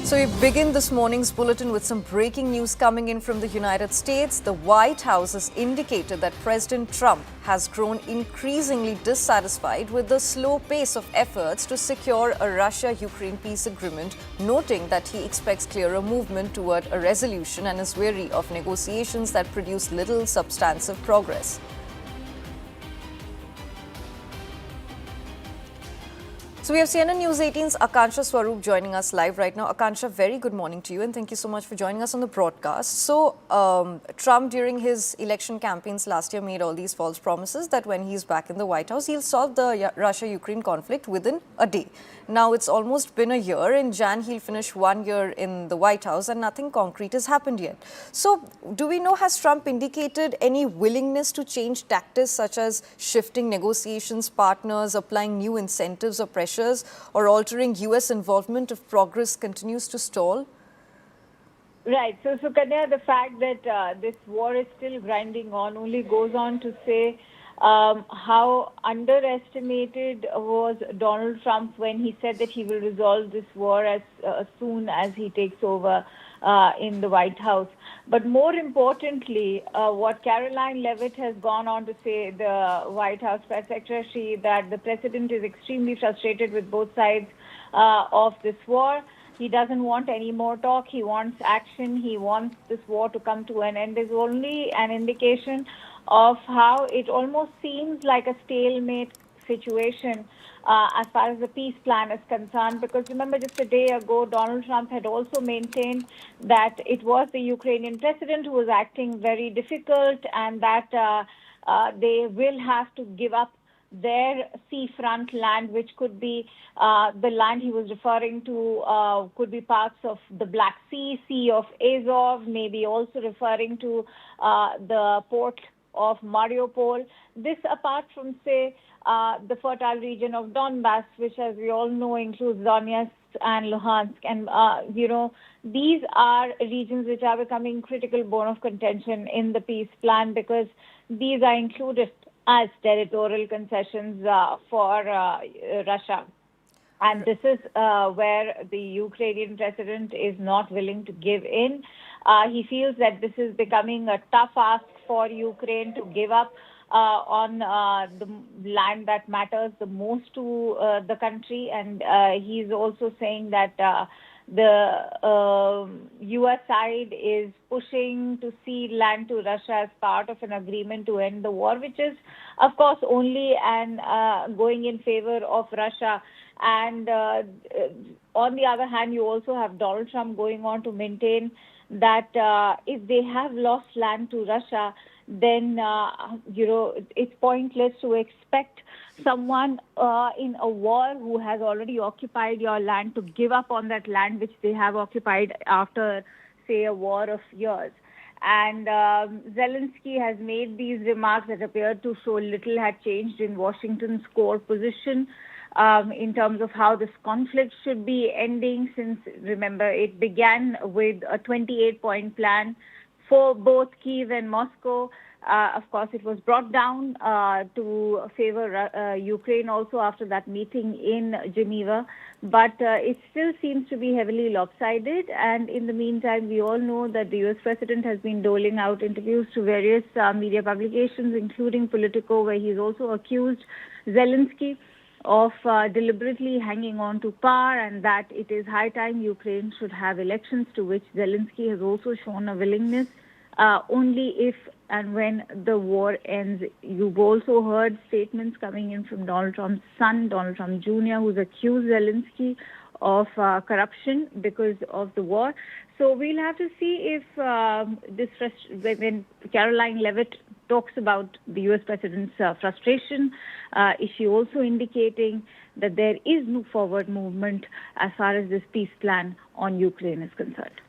So we begin this morning's bulletin with some breaking news coming in from the United States. The White House has indicated that President Trump has grown increasingly dissatisfied with the slow pace of efforts to secure a Russia-Ukraine peace agreement, noting that he expects clearer movement toward a resolution and is wary of negotiations that produce little substantive progress. So we have CNN News 18's Akansha Swaroop joining us live right now. Akansha, very good morning to you and thank you so much for joining us on the broadcast. So Trump during his election campaigns last year made all these false promises that when he's back in the White House, he'll solve the Russia-Ukraine conflict within a day. Now it's almost been a year. In Jan, he'll finish 1 year in the White House and nothing concrete has happened yet. So do we know, has Trump indicated any willingness to change tactics such as shifting negotiations partners, applying new incentives or pressure, or altering U.S. involvement if progress continues to stall? Right. So Kanya, the fact that this war is still grinding on only goes on to say how underestimated was Donald Trump when he said that he will resolve this war as soon as he takes over in the White House. But more importantly, what Karoline Leavitt has gone on to say, the White House press secretary, that the president is extremely frustrated with both sides of this war. He doesn't want any more talk. He wants action. He wants this war to come to an end. Is only an indication of how it almost seems like a stalemate situation as far as the peace plan is concerned. Because remember, just a day ago, Donald Trump had also maintained that it was the Ukrainian president who was acting very difficult and that they will have to give up their seafront land, which could be the land he was referring to, could be parts of the Black Sea, Sea of Azov, maybe also referring to the port of Mariupol. This apart from, say, the fertile region of Donbass, which, as we all know, includes Donetsk and Luhansk. And, these are regions which are becoming critical bone of contention in the peace plan because these are included as territorial concessions for Russia. And this is where the Ukrainian president is not willing to give in. He feels that this is becoming a tough ask for Ukraine to give up on the land that matters the most to the country. And he's also saying that the U.S. side is pushing to cede land to Russia as part of an agreement to end the war, which is, of course, only going in favor of Russia. And on the other hand, you also have Donald Trump going on to maintain that if they have lost land to Russia, then, it's pointless to expect someone in a war who has already occupied your land to give up on that land which they have occupied after, say, a war of years. And Zelensky has made these remarks that appear to show little had changed in Washington's core position in terms of how this conflict should be ending, since, remember, it began with a 28-point plan for both Kyiv and Moscow. Of course, it was brought down to favor Ukraine also after that meeting in Geneva. But it still seems to be heavily lopsided. And in the meantime, we all know that the U.S. president has been doling out interviews to various media publications, including Politico, where he's also accused Zelensky of deliberately hanging on to power, and that it is high time Ukraine should have elections, to which Zelensky has also shown a willingness only if and when the war ends. You've also heard statements coming in from Donald Trump's son, Donald Trump Jr., who's accused Zelensky of corruption because of the war. So we'll have to see if when Karoline Leavitt talks about the U.S. president's frustration, is she also indicating that there is no forward movement as far as this peace plan on Ukraine is concerned?